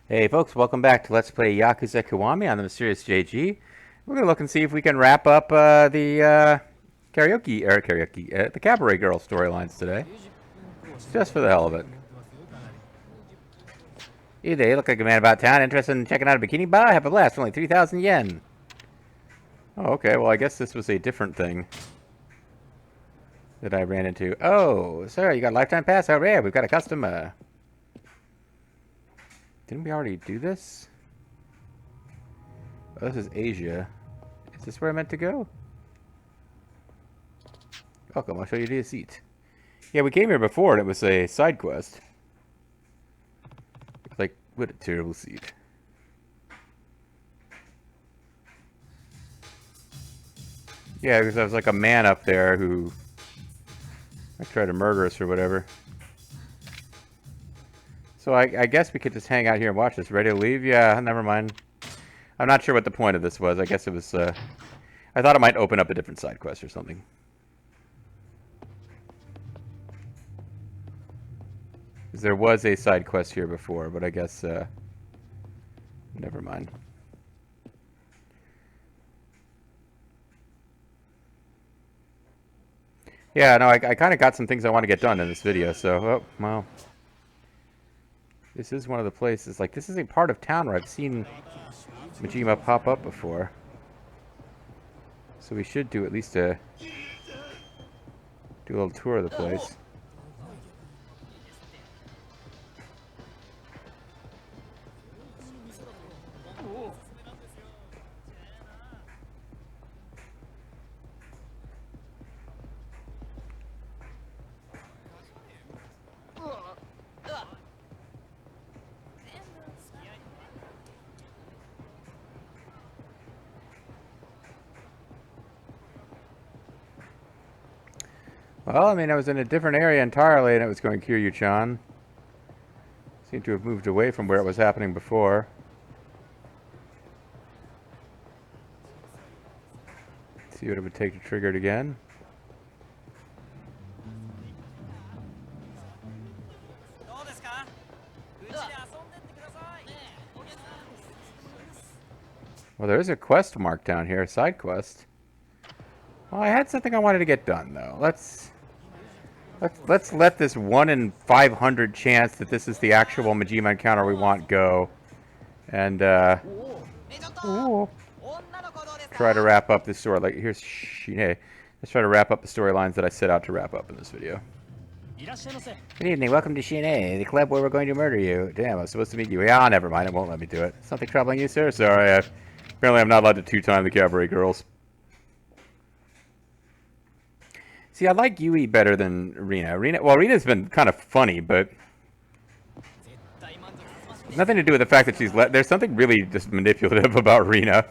Hey folks, welcome back to Let's Play Yakuza Kiwami on the Mysterious JG. We're gonna look and see if we can wrap up the the Cabaret Girl storylines today, just for the hell of it. You day look like a man about town, interested in checking out a bikini bar? Have a blast for only 3,000 yen. Oh, okay. Well, I guess this was a different thing that I ran into. Oh, sir, you got a lifetime pass? How rare! We've got a customer. Didn't we already do this? Oh, this is Asia. Is this where I meant to go? Welcome, I'll show you the seat. Yeah, we came here before and it was a side quest. Like, what a terrible seat. Yeah, because there was like a man up there who tried to murder us or whatever. So I guess we could just hang out here and watch this. Ready to leave? Yeah, never mind. I'm not sure what the point of this was. I guess it was, I thought it might open up a different side quest or something. There was a side quest here before, but I guess, never mind. Yeah, no, I kind of got some things I want to get done in this video, so, oh, well. This is one of the places, like, this is a part of town where I've seen Majima pop up before. So we should do at least do a little tour of the place. Well, I mean, I was in a different area entirely, and it was going Kiryu-chan. Seemed to have moved away from where it was happening before. Let's see what it would take to trigger it again. Well, there is a quest mark down here, a side quest. Well, I had something I wanted to get done, though. Let's let this 1 in 500 chance that this is the actual Majima encounter we want go, and try to wrap up this story. Like, here's Shine. Let's try to wrap up the storylines that I set out to wrap up in this video. Good evening, welcome to Shine, the club where we're going to murder you. Damn, I was supposed to meet you. Yeah, never mind, it won't let me do it. Something troubling you, sir? Sorry, apparently I'm not allowed to two-time the Cabaret Girls. See, I like Yui better than Rina. Rina's been kind of funny, but nothing to do with the fact that she's there's something really just manipulative about Rina.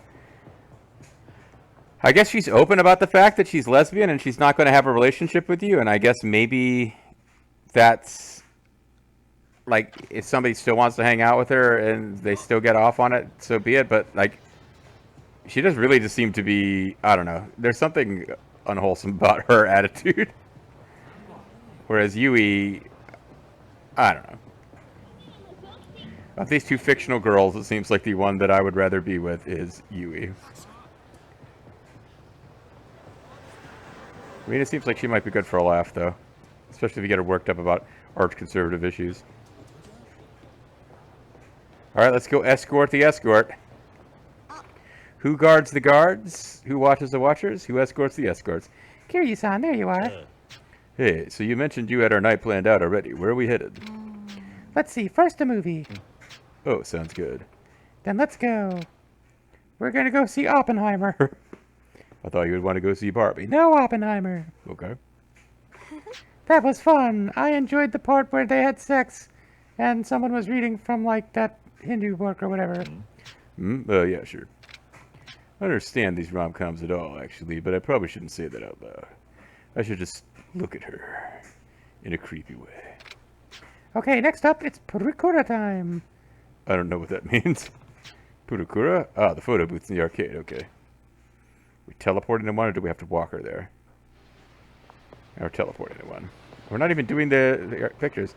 I guess she's open about the fact that she's lesbian and she's not going to have a relationship with you, and I guess maybe that's like, if somebody still wants to hang out with her and they still get off on it, so be it, but like, she does really just seem to be, I don't know, there's something unwholesome about her attitude. Whereas Yui, I don't know. Of these two fictional girls, it seems like the one that I would rather be with is Yui. Rina seems like she might be good for a laugh, though. Especially if you get her worked up about arch-conservative issues. Alright, let's go escort the escort. Who guards the guards? Who watches the watchers? Who escorts the escorts? Kiryu-san, there you are. Hey, so you mentioned you had our night planned out already. Where are we headed? Let's see, first a movie. Oh, sounds good. Then let's go. We're gonna go see Oppenheimer. I thought you would want to go see Barbie. No Oppenheimer. Okay. That was fun. I enjoyed the part where they had sex and someone was reading from, like, that Hindu book or whatever. Yeah, sure. I don't understand these rom-coms at all, actually, but I probably shouldn't say that out loud. I should just look at her in a creepy way. Okay, next up, it's Purukura time. I don't know what that means. Purukura? Ah, the photo booth's in the arcade, okay. We teleporting to one, or do we have to walk her there? Or teleporting to one. We're not even doing the pictures.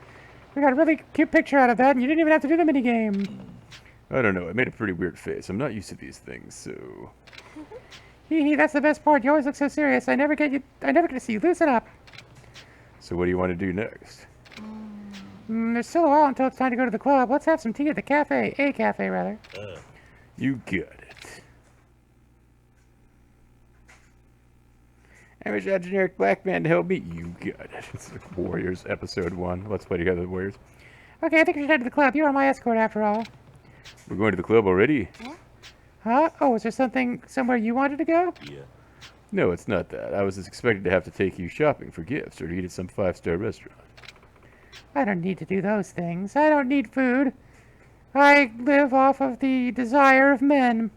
We got a really cute picture out of that, and you didn't even have to do the minigame. I don't know. I made a pretty weird face. I'm not used to these things, so... Hee hee, that's the best part. You always look so serious. I never get to see you. Loosen up. So what do you want to do next? There's still a while until it's time to go to the club. Let's have some tea at the cafe. A cafe, rather. You got it. I wish I had a generic black man to help me. You got it. It's like Warriors, episode 1. Let's play together, Warriors. Okay, I think we should head to the club. You are my escort, after all. We're going to the club already? Huh? Oh, is there somewhere you wanted to go? Yeah. No, it's not that. I was just expecting to have to take you shopping for gifts or to eat at some 5-star restaurant. I don't need to do those things. I don't need food. I live off of the desire of men.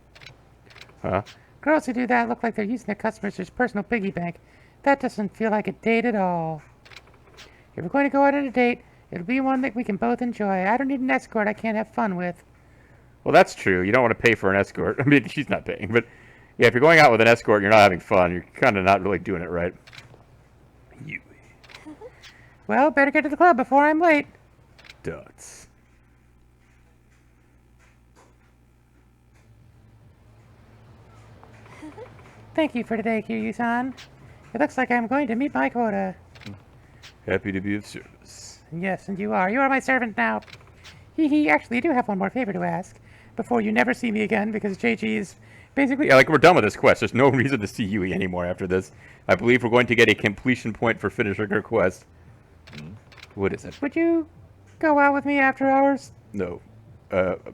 Huh? Girls who do that look like they're using their customers as personal piggy bank. That doesn't feel like a date at all. If we're going to go out on a date, it'll be one that we can both enjoy. I don't need an escort I can't have fun with. Well, that's true. You don't want to pay for an escort. I mean, she's not paying, but yeah, if you're going out with an escort and you're not having fun, you're kind of not really doing it right. You. Well, better get to the club before I'm late. Dots. Thank you for today, Kiryu-san. It looks like I'm going to meet my quota. Happy to be of service. Yes, and you are. You are my servant now. Hee hee, actually, I do have one more favor to ask before you never see me again, because JG is basically... Yeah, like, we're done with this quest. There's no reason to see Yui anymore after this. I believe we're going to get a completion point for finishing her quest. What is it? Would you go out with me after hours? No.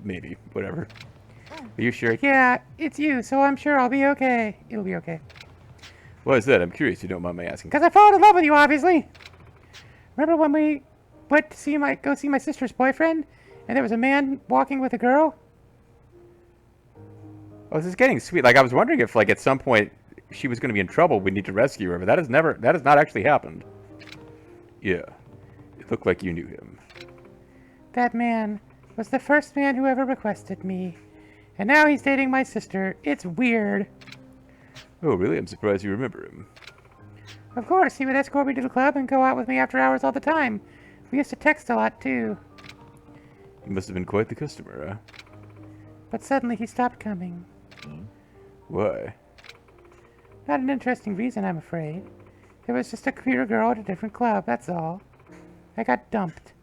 Maybe. Whatever. Are you sure? Yeah, it's you, so I'm sure I'll be okay. It'll be okay. Why is that? I'm curious. You don't mind my asking. Because I fallen in love with you, obviously. Remember when we went to go see my sister's boyfriend, and there was a man walking with a girl? Oh, this is getting sweet. Like, I was wondering if, like, at some point she was going to be in trouble. We need to rescue her, but that has not actually happened. Yeah. It looked like you knew him. That man was the first man who ever requested me. And now he's dating my sister. It's weird. Oh, really? I'm surprised you remember him. Of course, he would escort me to the club and go out with me after hours all the time. We used to text a lot, too. He must have been quite the customer, huh? But suddenly he stopped coming. Why? Not an interesting reason, I'm afraid. There was just a queer girl at a different club, that's all. I got dumped.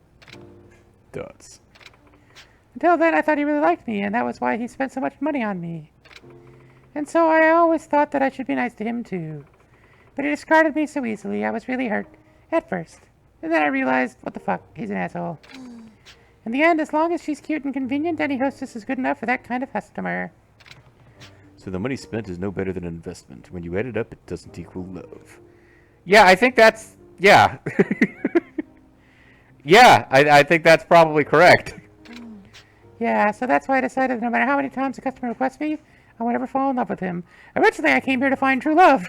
Dots. Until then, I thought he really liked me, and that was why he spent so much money on me. And so I always thought that I should be nice to him, too. But he discarded me so easily, I was really hurt. At first. And then I realized, what the fuck, he's an asshole. In the end, as long as she's cute and convenient, any hostess is good enough for that kind of customer. So the money spent is no better than an investment. When you add it up, it doesn't equal love. Yeah, I think that's... Yeah. Yeah, I think that's probably correct. Yeah, so that's why I decided that no matter how many times a customer requests me, I won't ever fall in love with him. Originally, I came here to find true love.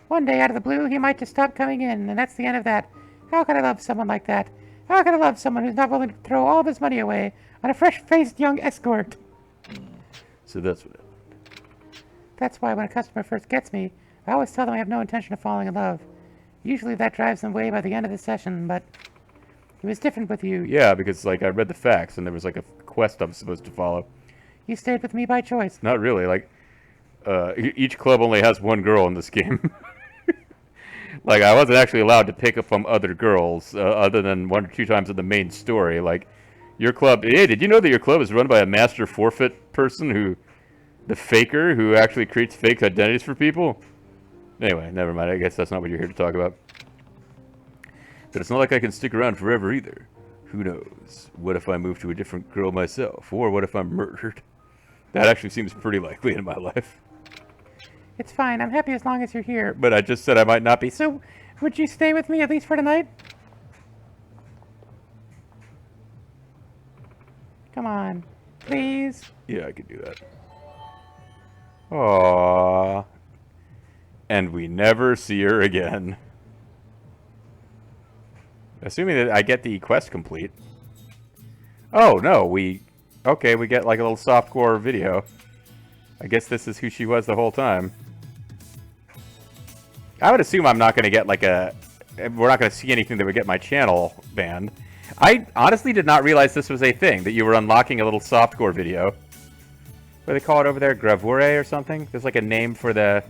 One day, out of the blue, he might just stop coming in, and that's the end of that. How could I love someone like that? How could I love someone who's not willing to throw all of his money away on a fresh-faced young escort? So that's what happened. That's why when a customer first gets me, I always tell them I have no intention of falling in love. Usually that drives them away by the end of the session, but it was different with you. Yeah, because, like, I read the facts, and there was, like, a quest I'm supposed to follow. You stayed with me by choice. Not really, like, each club only has one girl in this game. Like, I wasn't actually allowed to pick up from other girls, other than 1 or 2 times in the main story. Like, your club... Hey, did you know that your club is run by a master forfeit person who... The faker who actually creates fake identities for people? Anyway, never mind. I guess that's not what you're here to talk about. But it's not like I can stick around forever either. Who knows? What if I move to a different girl myself? Or what if I'm murdered? That actually seems pretty likely in my life. It's fine. I'm happy as long as you're here. But I just said I might not be. So, would you stay with me at least for tonight? Come on. Please? Yeah, I could do that. Aww. And we never see her again. Assuming that I get the quest complete. Oh, no, okay, we get like a little softcore video. I guess this is who she was the whole time. I would assume I'm not going to get like we're not going to see anything that would get my channel banned. I honestly did not realize this was a thing, that you were unlocking a little softcore video. What do they call it over there? Gravure or something? There's like a name for the...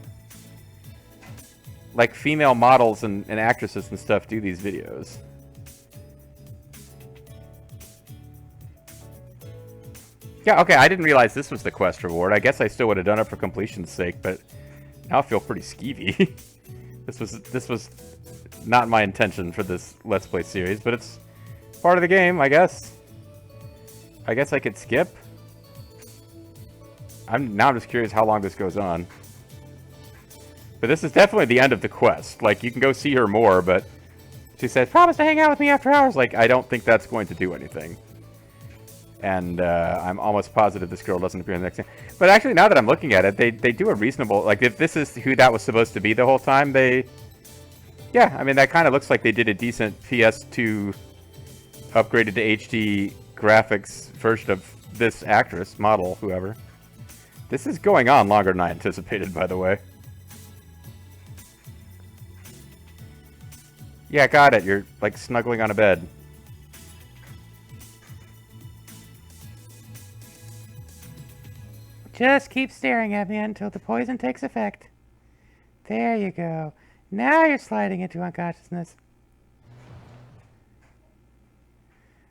Like, female models and actresses and stuff do these videos. Yeah, okay, I didn't realize this was the quest reward. I guess I still would have done it for completion's sake, but now I feel pretty skeevy. This was not my intention for this Let's Play series, but it's part of the game, I guess. I guess I could skip. I'm just curious how long this goes on. But this is definitely the end of the quest. Like, you can go see her more, but she says, promise to hang out with me after hours. Like, I don't think that's going to do anything. And I'm almost positive this girl doesn't appear in the next game. But actually, now that I'm looking at it, they do a reasonable... Like, if this is who that was supposed to be the whole time, they... Yeah, I mean, that kind of looks like they did a decent PS2 upgraded to HD graphics version of this actress, model, whoever. This is going on longer than I anticipated, by the way. Yeah, got it. You're, like, snuggling on a bed. Just keep staring at me until the poison takes effect. There you go. Now you're sliding into unconsciousness.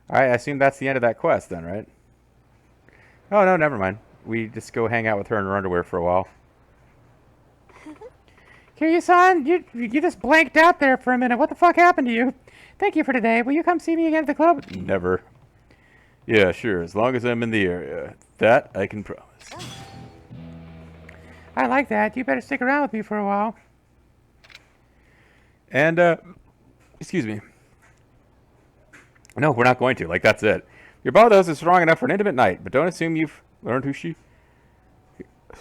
Alright, I assume that's the end of that quest then, right? Oh, no, never mind. We just go hang out with her in her underwear for a while. Kiryu-san, you just blanked out there for a minute. What the fuck happened to you? Thank you for today. Will you come see me again at the club? Never. Yeah, sure, as long as I'm in the area. That I can promise. I like that. You better stick around with me for a while. And, excuse me. No, we're not going to. Like, that's it. Your Baldos is strong enough for an intimate night, but don't assume you've learned who she...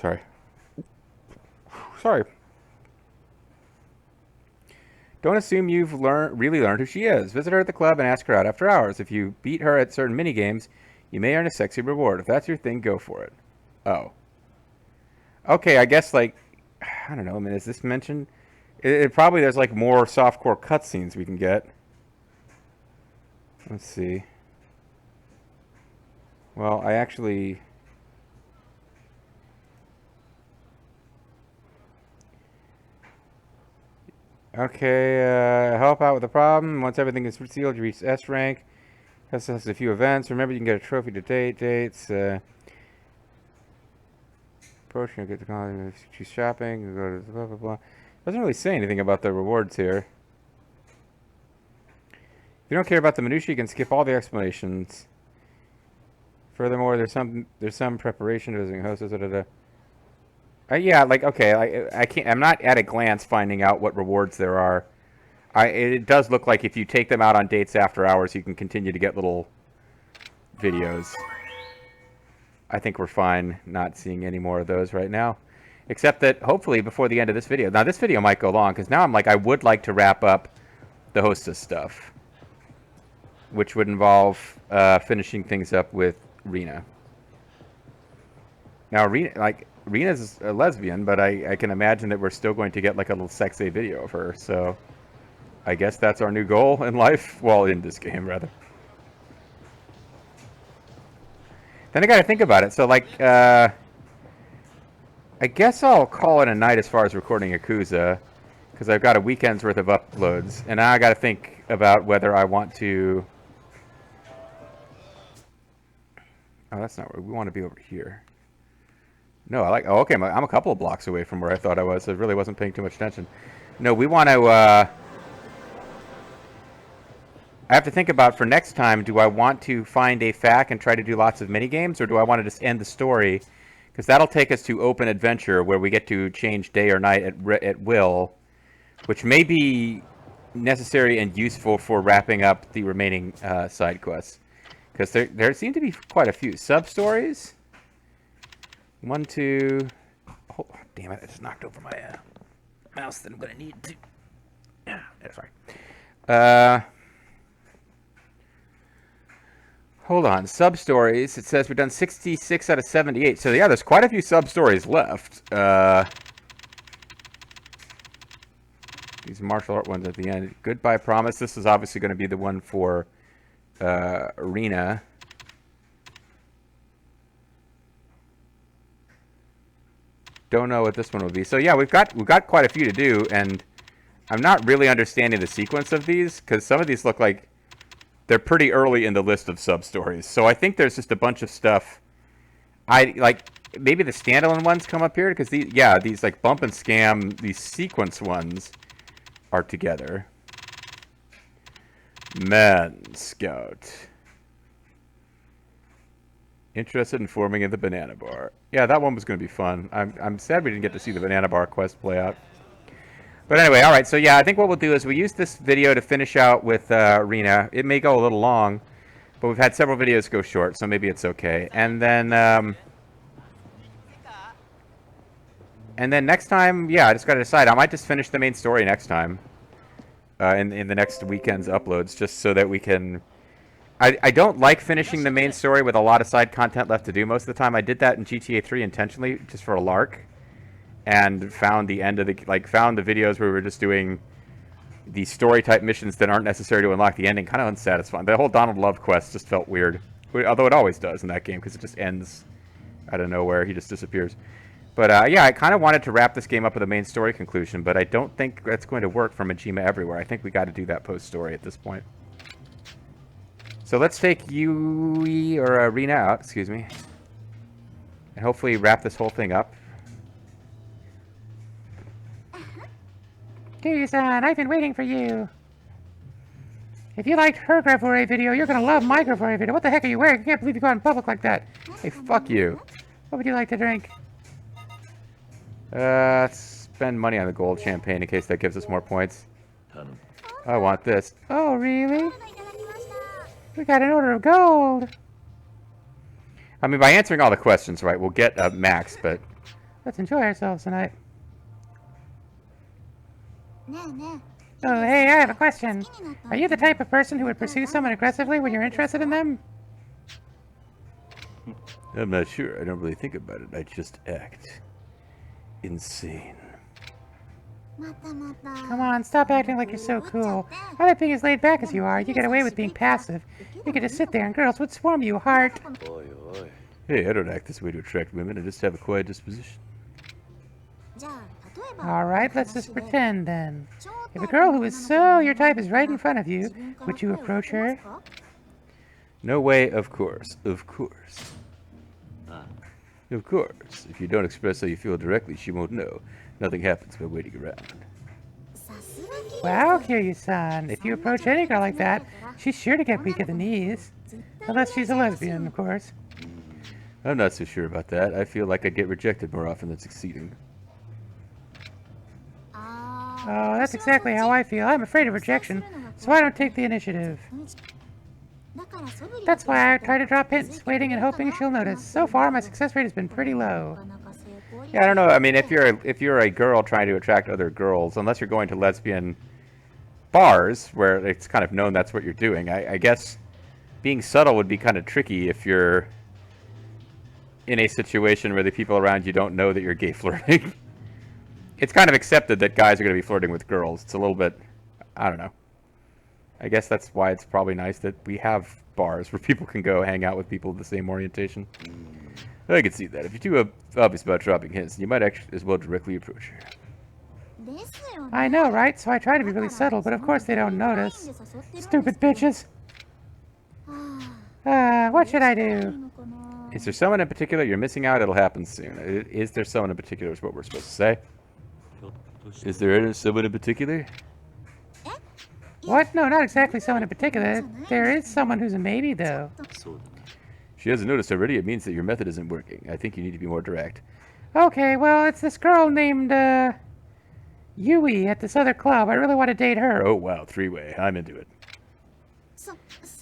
Sorry. Sorry. Don't assume you've really learned who she is. Visit her at the club and ask her out after hours. If you beat her at certain minigames, you may earn a sexy reward. If that's your thing, go for it. Oh. Okay, I guess, like... I don't know, I mean, is this mentioned? It probably, there's, like, more softcore cutscenes we can get. Let's see. Well, I actually... Okay, help out with the problem. Once everything is sealed, you reach S rank. Has a few events. Remember, you can get a trophy to dates. Approach, you get the college, choose shopping, go to blah, blah, blah. Doesn't really say anything about the rewards here. If you don't care about the minutiae, you can skip all the explanations. Furthermore, there's some preparation to visiting hosts. Yeah, like, okay, I can't. I'm not at a glance finding out what rewards there are. It does look like if you take them out on dates after hours, you can continue to get little videos. I think we're fine not seeing any more of those right now. Except that, hopefully, before the end of this video... Now, this video might go long, because now I'm like, I would like to wrap up the hostess stuff. Which would involve finishing things up with Rena. Now, Rena's a lesbian, but I can imagine that we're still going to get, like, a little sexy video of her, so... I guess that's our new goal in life. Well, in this game, rather. Then I gotta think about it. So, like, I guess I'll call it a night as far as recording Yakuza, because I've got a weekend's worth of uploads, and now I gotta think about whether I want to... Oh, that's not where we want to be, over here. No, oh, okay, I'm a couple of blocks away from where I thought I was, so I really wasn't paying too much attention. No, we want to, I have to think about, for next time, do I want to find a FAQ and try to do lots of minigames, or do I want to just end the story? Because that'll take us to open adventure, where we get to change day or night at will, which may be necessary and useful for wrapping up the remaining side quests. Because there seem to be quite a few sub-stories. 1, 2... Oh, damn it, I just knocked over my mouse that I'm going to need to... Sorry. Hold on, sub-stories. It says we've done 66 out of 78. So yeah, there's quite a few sub-stories left. These martial art ones at the end. Goodbye Promise. This is obviously going to be the one for Rina. Don't know what this one will be. So yeah, we've got quite a few to do, and I'm not really understanding the sequence of these, because some of these look like they're pretty early in the list of sub-stories. So I think there's just a bunch of stuff. Maybe the standalone ones come up here, because these like bump and scam, these sequence ones are together. Man Scout. Interested in forming in the banana bar. Yeah, that one was going to be fun. I'm sad we didn't get to see the banana bar quest play out. But anyway, all right. So yeah, I think what we'll do is we use this video to finish out with Rena. It may go a little long, but we've had several videos go short, so maybe it's okay. And then next time, yeah, I just got to decide. I might just finish the main story next time in the next weekend's uploads, just so that we can. I don't like finishing the main story with a lot of side content left to do most of the time. I did that in GTA 3 intentionally, just for a lark. And found the end of found the videos where we were just doing the story type missions that aren't necessary to unlock the ending, kind of unsatisfying. The whole Donald Love quest just felt weird, although it always does in that game because it just ends out of nowhere. He just disappears. But yeah, I kind of wanted to wrap this game up with a main story conclusion, but I don't think that's going to work for Majima Everywhere. I think we got to do that post story at this point. So let's take Yui or Rena out, excuse me, and hopefully wrap this whole thing up. Kiryu-san, I've been waiting for you. If you liked her Gravore video, you're gonna love my Gravore video. What the heck are you wearing? I can't believe you go out in public like that. Hey, fuck you. What would you like to drink? Spend money on the gold champagne in case that gives us more points. I want this. Oh, really? We got an order of gold. I mean, by answering all the questions, right, we'll get a max, but... Let's enjoy ourselves tonight. Oh, hey, I have a question. Are you the type of person who would pursue someone aggressively when you're interested in them? I'm not sure. I don't really think about it. I just act insane. Come on, stop acting like you're so cool. I like being as laid back as you are. You get away with being passive. You could just sit there and girls would swarm you hard. Hey, I don't act this way to attract women. I just have a quiet disposition. Alright, let's just pretend then. If a girl who is so your type is right in front of you, would you approach her? No way, of course. Of course. Of course. If you don't express how you feel directly, she won't know. Nothing happens by waiting around. Wow, Kiryu-san. If you approach any girl like that, she's sure to get weak at the knees. Unless she's a lesbian, of course. I'm not so sure about that. I feel like I get rejected more often than succeeding. Oh, that's exactly how I feel. I'm afraid of rejection, so I don't take the initiative. That's why I try to drop hints, waiting and hoping she'll notice. So far, my success rate has been pretty low. Yeah, I don't know. I mean, if you're a girl trying to attract other girls, unless you're going to lesbian bars where it's kind of known that's what you're doing, I guess being subtle would be kind of tricky if you're in a situation where the people around you don't know that you're gay flirting. It's kind of accepted that guys are going to be flirting with girls. It's a little bit, I don't know. I guess that's why it's probably nice that we have bars where people can go hang out with people of the same orientation. I can see that. If you're too obvious about dropping hints, you might actually as well directly approach her. I know, right? So I try to be really subtle, but of course they don't notice. Stupid bitches. What should I do? Is there someone in particular you're missing out? It'll happen soon. Is there someone in particular is what we're supposed to say. Is there someone in particular? What? No, not exactly someone in particular. There is someone who's a maybe, though. She hasn't noticed already. It means that your method isn't working. I think you need to be more direct. Okay, well, it's this girl named, Yui at this other club. I really want to date her. Oh, wow. Three-way. I'm into it.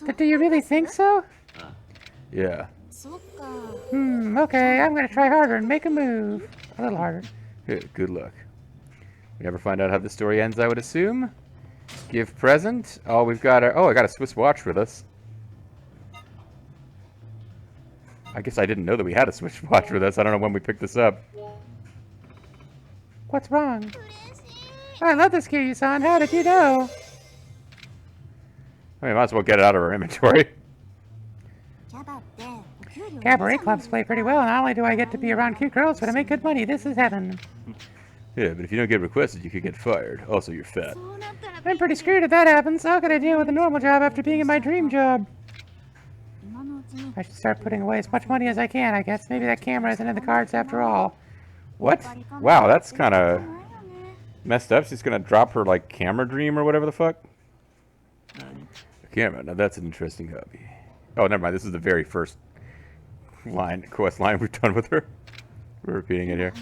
But do you really think so? Yeah. Okay. I'm going to try harder and make a move. A little harder. Good luck. We never find out how the story ends, I would assume. Give present. Oh, we've got our... Oh, I got a Swiss watch with us. I guess I didn't know that we had a Swiss watch with us. I don't know when we picked this up. What's wrong? I love this Kiryu-san. How did you know? I mean, might as well get it out of our inventory. Cabaret clubs play pretty well. Not only do I get to be around cute girls, but I make good money. This is heaven. Yeah, but if you don't get requested, you could get fired. Also, you're fat. I'm pretty screwed if that happens. How could I deal with a normal job after being in my dream job? I should start putting away as much money as I can, I guess. Maybe that camera isn't in the cards after all. What? Wow, that's kind of messed up. She's gonna drop her, like, camera dream or whatever the fuck. A camera. Now that's an interesting hobby. Oh, never mind. This is the very first quest line we've done with her. We're repeating it here.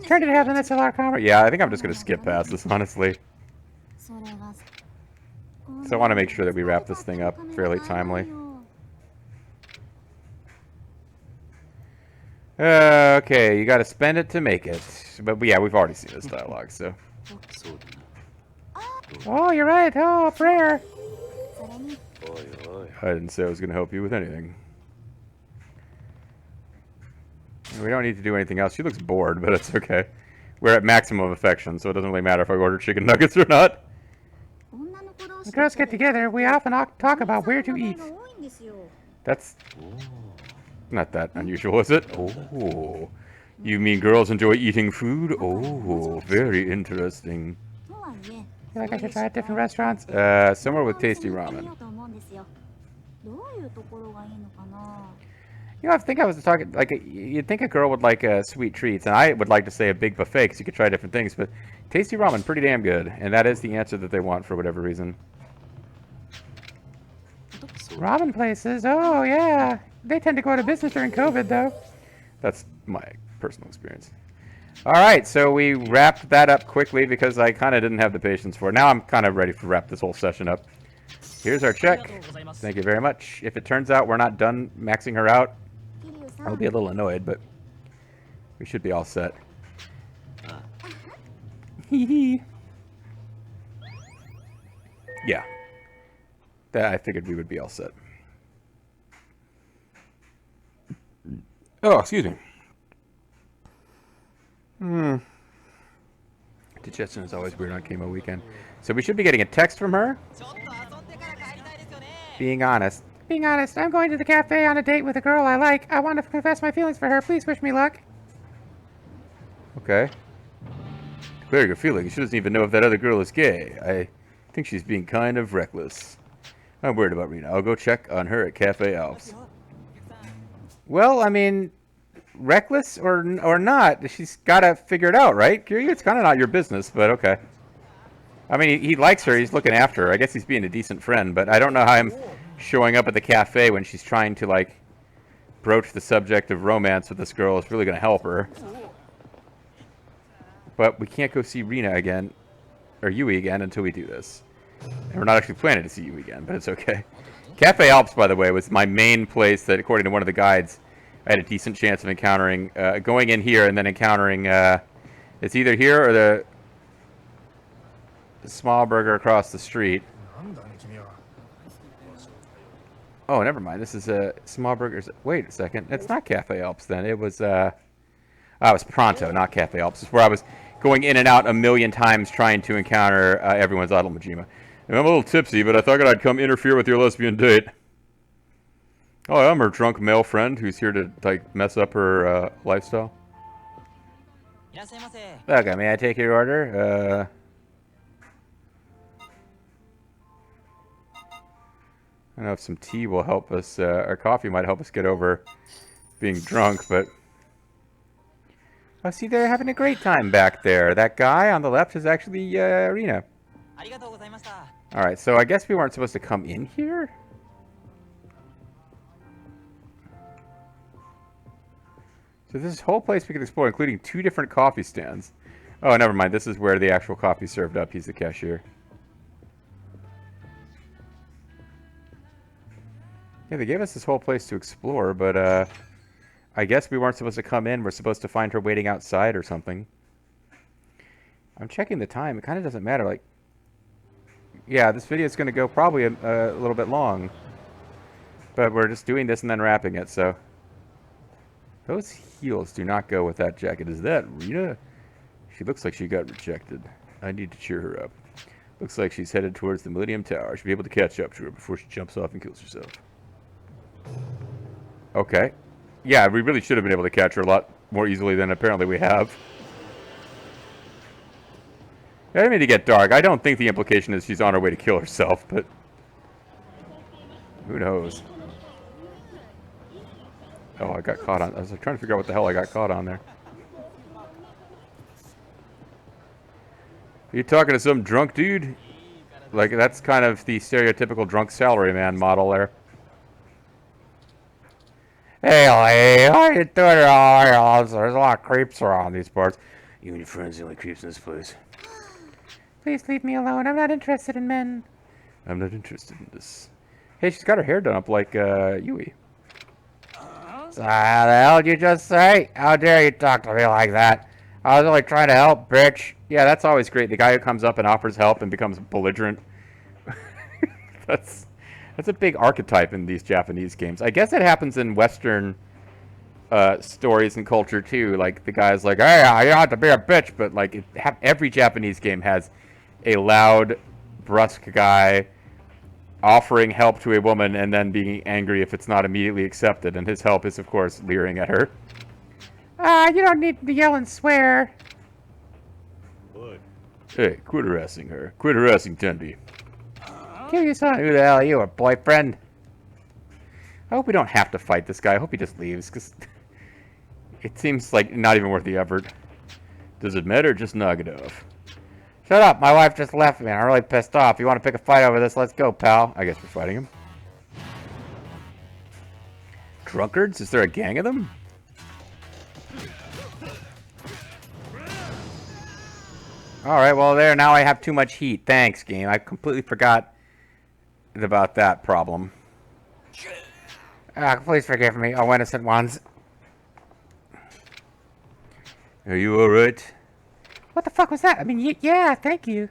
Turn to have an SLR camera. Yeah, I think I'm just gonna skip past this, honestly. So I want to make sure that we wrap this thing up fairly timely. Okay, you got to spend it to make it. But yeah, we've already seen this dialogue, so. Oh, you're right. Oh, a prayer. I didn't say I was going to help you with anything. We don't need to do anything else. She looks bored, but it's okay. We're at maximum affection, so it doesn't really matter if I order chicken nuggets or not. When girls get together, we often talk about where to eat. That's not that unusual, is it? Oh, you mean girls enjoy eating food? Oh, very interesting. I feel like I should try at different restaurants. Somewhere with tasty ramen. You know, I think I was talking, like, you'd think a girl would like sweet treats, and I would like to say a big buffet, because you could try different things, but tasty ramen, pretty damn good, and that is the answer that they want for whatever reason. Ramen places? Oh, yeah. They tend to go out of business during COVID, though. That's my personal experience. Alright, so we wrapped that up quickly, because I kind of didn't have the patience for it. Now I'm kind of ready to wrap this whole session up. Here's our check. Thank you very much. If it turns out we're not done maxing her out, I'll be a little annoyed, but we should be all set. Hee. Yeah. I figured we would be all set. Oh, excuse me. Digestion is always weird on Chemo weekend. So we should be getting a text from her. Being honest. Being honest, I'm going to the cafe on a date with a girl I like. I want to confess my feelings for her. Please wish me luck. Okay. Declare your feelings. She doesn't even know if that other girl is gay. I think she's being kind of reckless. I'm worried about Rena. I'll go check on her at Cafe Alps. Well, I mean, reckless or not, she's got to figure it out, right? Kiryu, it's kind of not your business, but okay. I mean, he likes her. He's looking after her. I guess he's being a decent friend, but I don't know how him showing up at the cafe when she's trying to, like, broach the subject of romance with this girl is really going to help her. But we can't go see Rena again, or Yui again, until we do this. And we're not actually planning to see Yui again, but it's okay. Cafe Alps, by the way, was my main place that, according to one of the guides, I had a decent chance of encountering, going in here and then encountering, it's either here or the small burger across the street. Oh, never mind. This is a small burgers. Wait a second. It's not Cafe Alps then. It was, it was Pronto, not Cafe Alps. It's where I was going in and out a million times trying to encounter everyone's idol Majima. And I'm a little tipsy, but I thought I'd come interfere with your lesbian date. Oh, I'm her drunk male friend who's here to, like, mess up her lifestyle. Okay, may I take your order? I don't know if some tea will help us, or coffee might help us get over being drunk, but... Oh, see, they're having a great time back there. That guy on the left is actually Rena. Alright, so I guess we weren't supposed to come in here? So this whole place we could explore, including 2 different coffee stands. Oh, never mind. This is where the actual coffee's served up. He's the cashier. Yeah, they gave us this whole place to explore, but I guess we weren't supposed to come in. We're supposed to find her waiting outside or something. I'm checking the time. It kind of doesn't matter. Like, yeah, this video is going to go probably a little bit long. But we're just doing this and then wrapping it, so... Those heels do not go with that jacket. Is that Rena? She looks like she got rejected. I need to cheer her up. Looks like she's headed towards the Millennium Tower. I should be able to catch up to her before she jumps off and kills herself. Okay. Yeah, we really should have been able to catch her a lot more easily than apparently we have. I didn't mean to get dark. I don't think the implication is she's on her way to kill herself, but who knows? Oh, I got caught on. I was like, trying to figure out what the hell I got caught on there. Are you talking to some drunk dude? Like, that's kind of the stereotypical drunk salaryman model there. Hey, lady, how you doing? There's a lot of creeps around these parts. You and your friends are the only creeps in this place. Please leave me alone. I'm not interested in men. I'm not interested in this. Hey, she's got her hair done up like Yui. So how the hell did you just say? How dare you talk to me like that? I was only trying to help, bitch. Yeah, that's always great. The guy who comes up and offers help and becomes belligerent. That's a big archetype in these Japanese games. I guess it happens in Western stories and culture too. Like the guy's like, "Hey, you don't have to be a bitch," but like every Japanese game has a loud, brusque guy offering help to a woman and then being angry if it's not immediately accepted. And his help is, of course, leering at her. You don't need to yell and swear. Hey, quit harassing her. Quit harassing Tendy. Kiryu-san, who the hell are you, a boyfriend? I hope we don't have to fight this guy. I hope he just leaves, because it seems like not even worth the effort. Does it matter? Just knock it off. Shut up, my wife just left me and I'm really pissed off. You want to pick a fight over this? Let's go, pal. I guess we're fighting him. Drunkards? Is there a gang of them? Alright, well there, now I have too much heat. Thanks, game. I completely forgot about that problem. Please forgive me, oh innocent ones. Are you alright? What the fuck was that? I mean, yeah, thank you.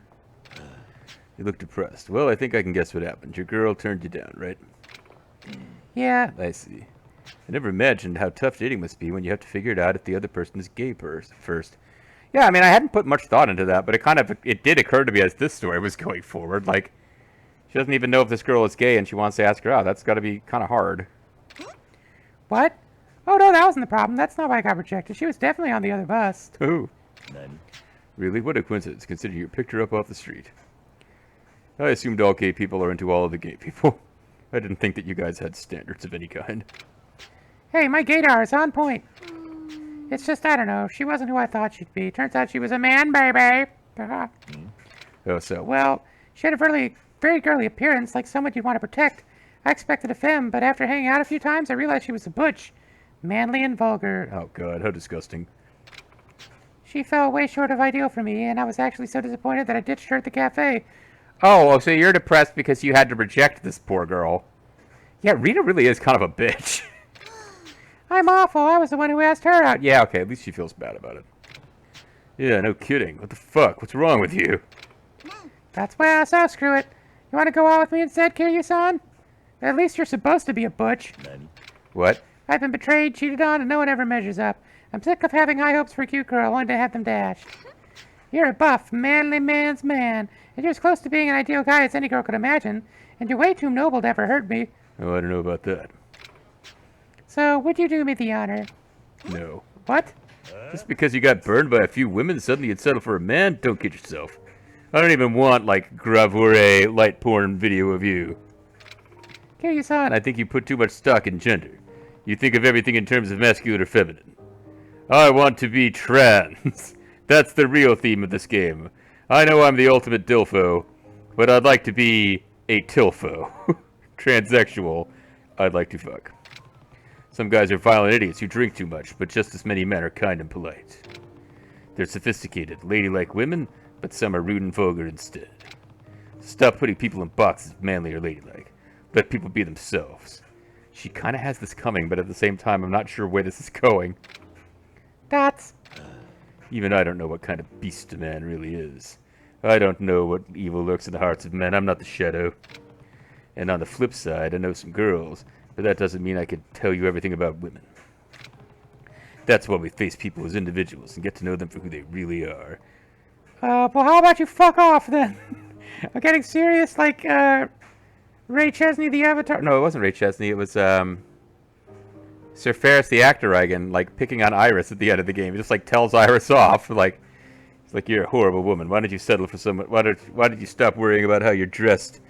You look depressed. Well, I think I can guess what happened. Your girl turned you down, right? Yeah. I see. I never imagined how tough dating must be when you have to figure it out if the other person is gay first. Yeah, I mean, I hadn't put much thought into that, but it did occur to me as this story was going forward. Like, she doesn't even know if this girl is gay and she wants to ask her out. That's got to be kind of hard. What? Oh, no, that wasn't the problem. That's not why I got rejected. She was definitely on the other bus. Oh. Really? What a coincidence, considering you picked her up off the street. I assumed all gay people are into all of the gay people. I didn't think that you guys had standards of any kind. Hey, my gaydar is on point. It's just, I don't know, she wasn't who I thought she'd be. Turns out she was a man, baby. Oh, so? Well, she had a very girly appearance, like someone you'd want to protect. I expected a femme, but after hanging out a few times, I realized she was a butch. Manly and vulgar. Oh, God, how disgusting. She fell way short of ideal for me, and I was actually so disappointed that I ditched her at the cafe. Oh, so you're depressed because you had to reject this poor girl. Yeah, Rita really is kind of a bitch. I'm awful. I was the one who asked her out. Yeah, okay, at least she feels bad about it. Yeah, no kidding. What the fuck? What's wrong with you? That's why I saw. Screw it. You want to go out with me instead, Kiryu-san? At least you're supposed to be a butch. What? I've been betrayed, cheated on, and no one ever measures up. I'm sick of having high hopes for a cute girl, only to have them dashed. You're a buff, manly man's man, and you're as close to being an ideal guy as any girl could imagine, and you're way too noble to ever hurt me. Oh, I don't know about that. So, would you do me the honor? No. What? Just because you got burned by a few women, suddenly you'd settle for a man? Don't kid yourself. I don't even want, like, gravure light porn video of you. Kiryu-san. I think you put too much stock in gender. You think of everything in terms of masculine or feminine. I want to be trans. That's the real theme of this game. I know I'm the ultimate dilfo, but I'd like to be a tilfo. Transsexual. I'd like to fuck. Some guys are violent idiots who drink too much, but just as many men are kind and polite. They're sophisticated, ladylike women, but some are rude and vulgar instead. Stop putting people in boxes of manly or ladylike. Let people be themselves. She kind of has this coming, but at the same time, I'm not sure where this is going. That's... Even I don't know what kind of beast a man really is. I don't know what evil lurks in the hearts of men. I'm not the shadow. And on the flip side, I know some girls, but that doesn't mean I can tell you everything about women. That's why we face people as individuals and get to know them for who they really are. Well, how about you fuck off, then? I'm getting serious, like, Ray Chesney, the Avatar. No, it wasn't Ray Chesney. It was Sir Ferris the actor again, like picking on Iris at the end of the game. He just like tells Iris off, like, it's like, you're a horrible woman. Why did you settle for someone? Why did you stop worrying about how you're dressed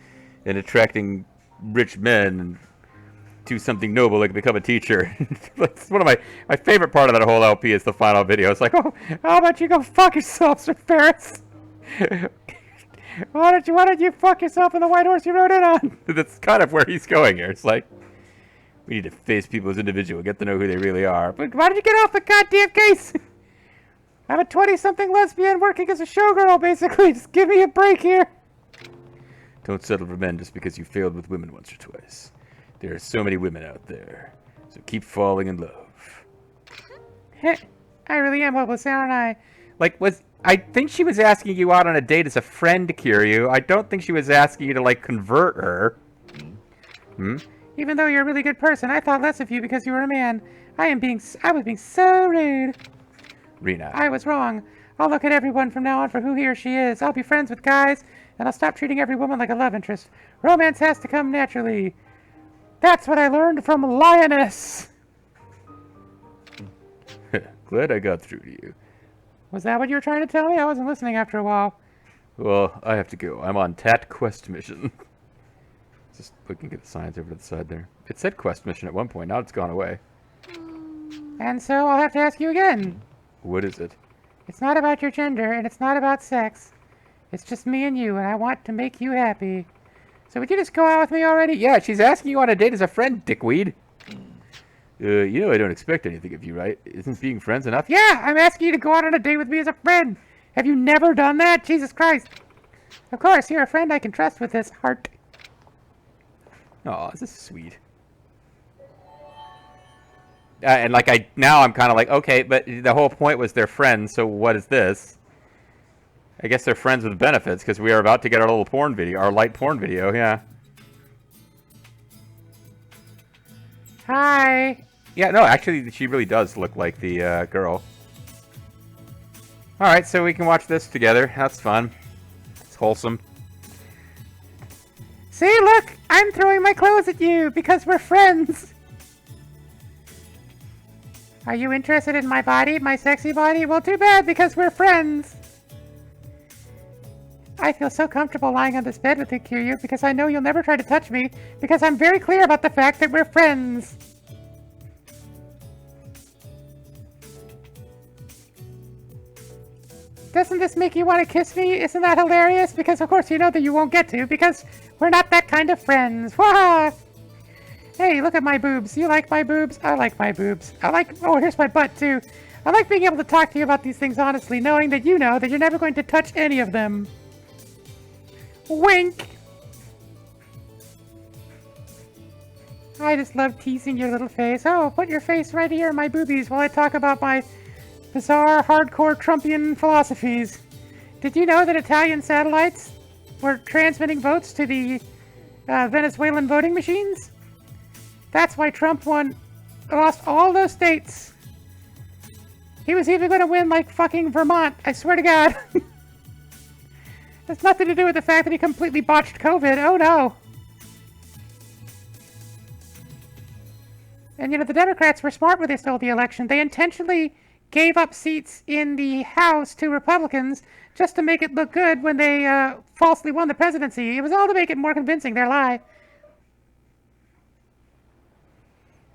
and attracting rich men and do something noble like become a teacher? It's one of my favorite part of that whole LP is the final video. It's like, oh, how about you go fuck yourself, Sir Ferris? Why don't you fuck yourself on the white horse you rode in on? That's kind of where he's going here. It's like, we need to face people as individual, get to know who they really are. But why did you get off the goddamn case? I'm a 20-something lesbian working as a showgirl, basically. Just give me a break here. Don't settle for men just because you failed with women once or twice. There are so many women out there, so keep falling in love. I really am hopeless, aren't I? Like, I think she was asking you out on a date as a friend, Kiryu. I don't think she was asking you to, like, convert her. Even though you're a really good person, I thought less of you because you were a man. I was being so rude. Rena. I was wrong. I'll look at everyone from now on for who he or she is. I'll be friends with guys, and I'll stop treating every woman like a love interest. Romance has to come naturally. That's what I learned from Lioness. Glad I got through to you. Was that what you were trying to tell me? I wasn't listening after a while. Well, I have to go. I'm on Tat Quest mission. Just looking at the signs over to the side there. It said Quest mission at one point. Now it's gone away. And so I'll have to ask you again. What is it? It's not about your gender, and it's not about sex. It's just me and you, and I want to make you happy. So would you just go out with me already? Yeah, she's asking you on a date as a friend, dickweed. You know I don't expect anything of you, right? Isn't being friends enough? Yeah, I'm asking you to go out on a date with me as a friend. Have you never done that? Jesus Christ. Of course, you're a friend I can trust with this heart. Oh, this is sweet. And like now I'm kind of like, okay, but the whole point was they're friends, so what is this? I guess they're friends with benefits because we are about to get our little porn video, our light porn video, yeah. Hi. Yeah, no, actually, she really does look like the girl. Alright, so we can watch this together. That's fun. It's wholesome. See, look! I'm throwing my clothes at you because we're friends! Are you interested in my body, my sexy body? Well, too bad, because we're friends! I feel so comfortable lying on this bed with you, Kiryu, because I know you'll never try to touch me, because I'm very clear about the fact that we're friends. Doesn't this make you want to kiss me? Isn't that hilarious? Because of course you know that you won't get to, because we're not that kind of friends. Wah! Hey, look at my boobs. You like my boobs? I like my boobs. Oh, here's my butt too. I like being able to talk to you about these things honestly, knowing that you know that you're never going to touch any of them. Wink! I just love teasing your little face. Oh, put your face right here in my boobies while I talk about my bizarre, hardcore Trumpian philosophies. Did you know that Italian satellites were transmitting votes to the Venezuelan voting machines? That's why Trump lost all those states. He was even going to win, like, fucking Vermont. I swear to God. It's nothing to do with the fact that he completely botched COVID. Oh, no. And, you know, the Democrats were smart when they stole the election. They intentionally gave up seats in the House to Republicans just to make it look good when they falsely won the presidency. It was all to make it more convincing, their lie.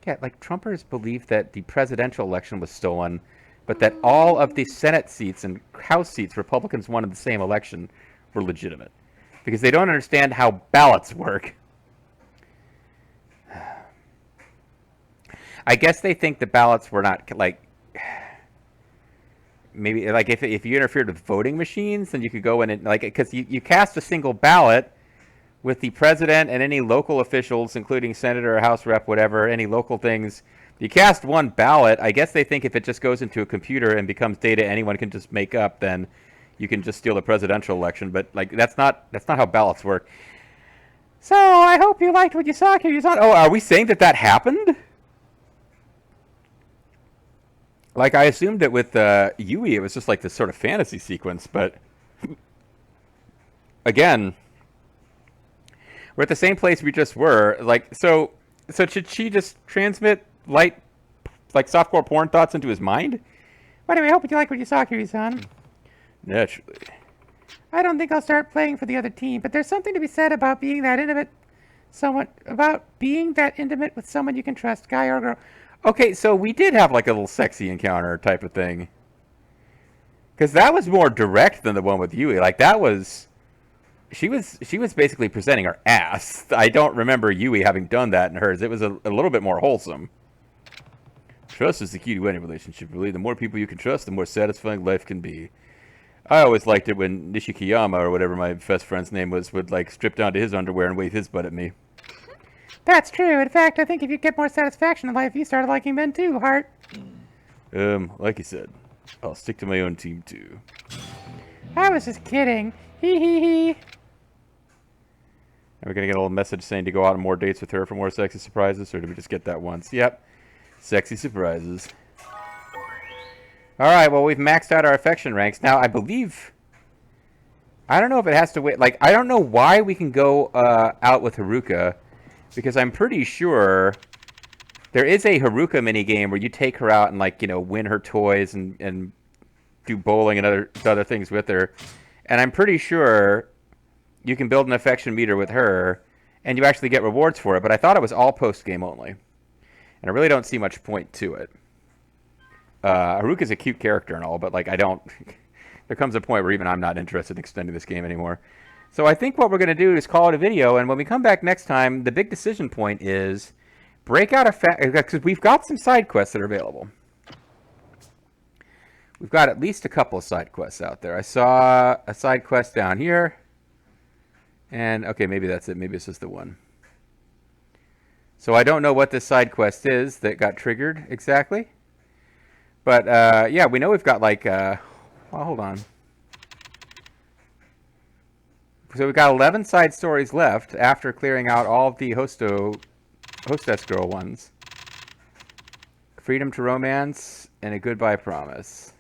Yeah, like, Trumpers believe that the presidential election was stolen, but that all of the Senate seats and House seats Republicans won in the same election were legitimate. Because they don't understand how ballots work. I guess they think the ballots were not, like... Maybe, like, if you interfered with voting machines, then you could go in and, like, because you cast a single ballot with the president and any local officials, including senator or house rep, whatever, any local things. You cast one ballot. I guess they think if it just goes into a computer and becomes data anyone can just make up, then you can just steal the presidential election. But, like, that's not how ballots work. So, I hope you liked what you saw here. Oh, are we saying that happened? Like, I assumed that with Yui, it was just like this sort of fantasy sequence, but again, we're at the same place we just were. Like, so should she just transmit light, like softcore porn thoughts into his mind? Well, anyway, I hope you like what you saw, Kiryu-san. Naturally. I don't think I'll start playing for the other team, but there's something to be said about being that intimate with someone you can trust, guy or girl. Okay, so we did have like a little sexy encounter type of thing. Because that was more direct than the one with Yui. Like, that was... She was basically presenting her ass. I don't remember Yui having done that in hers. It was a little bit more wholesome. Trust is the key to any relationship, really. The more people you can trust, the more satisfying life can be. I always liked it when Nishikiyama, or whatever my best friend's name was, would, like, strip down to his underwear and wave his butt at me. That's true. In fact, I think if you get more satisfaction in life, you started liking men too, Hart. Like you said, I'll stick to my own team, too. I was just kidding. Hee hee hee. Are we going to get a little message saying to go out on more dates with her for more sexy surprises, or did we just get that once? Yep. Sexy surprises. Alright, well, we've maxed out our affection ranks. Now, I believe... I don't know if it has to wait... Like, I don't know why we can go out with Haruka, because I'm pretty sure there is a Haruka minigame where you take her out and, like, you know, win her toys and do bowling and other things with her. And I'm pretty sure you can build an affection meter with her, and you actually get rewards for it. But I thought it was all post-game only. And I really don't see much point to it. Haruka's a cute character and all, but, like, I don't... There comes a point where even I'm not interested in extending this game anymore. So I think what we're going to do is call it a video, and when we come back next time, the big decision point is break out because we've got some side quests that are available. We've got at least a couple of side quests out there. I saw a side quest down here. And, okay, maybe that's it. Maybe this is the one. So I don't know what this side quest is that got triggered exactly. But, yeah, we know we've got, like, well, hold on. So we've got 11 side stories left after clearing out all of the hostess girl ones. Freedom to romance and a goodbye promise.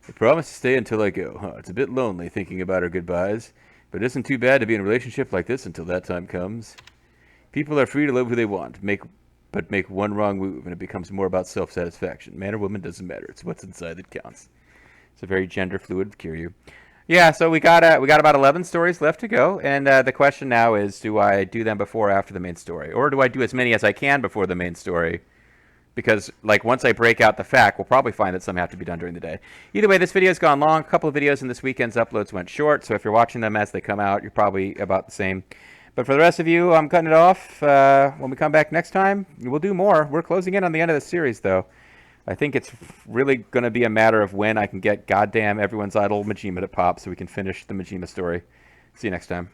I promise to stay until I go. Huh, it's a bit lonely thinking about our goodbyes, but it isn't too bad to be in a relationship like this until that time comes. People are free to love who they want, but make one wrong move and it becomes more about self-satisfaction. Man or woman doesn't matter. It's what's inside that counts. It's a very gender fluid Kiryu. Yeah, so we got about 11 stories left to go, and the question now is, do I do them before or after the main story? Or do I do as many as I can before the main story? Because, like, once I break out the FAQ, we'll probably find that some have to be done during the day. Either way, this video's gone long. A couple of videos in this weekend's uploads went short, so if you're watching them as they come out, you're probably about the same. But for the rest of you, I'm cutting it off. When we come back next time, we'll do more. We're closing in on the end of the series, though. I think it's really going to be a matter of when I can get goddamn everyone's idol Majima to pop so we can finish the Majima story. See you next time.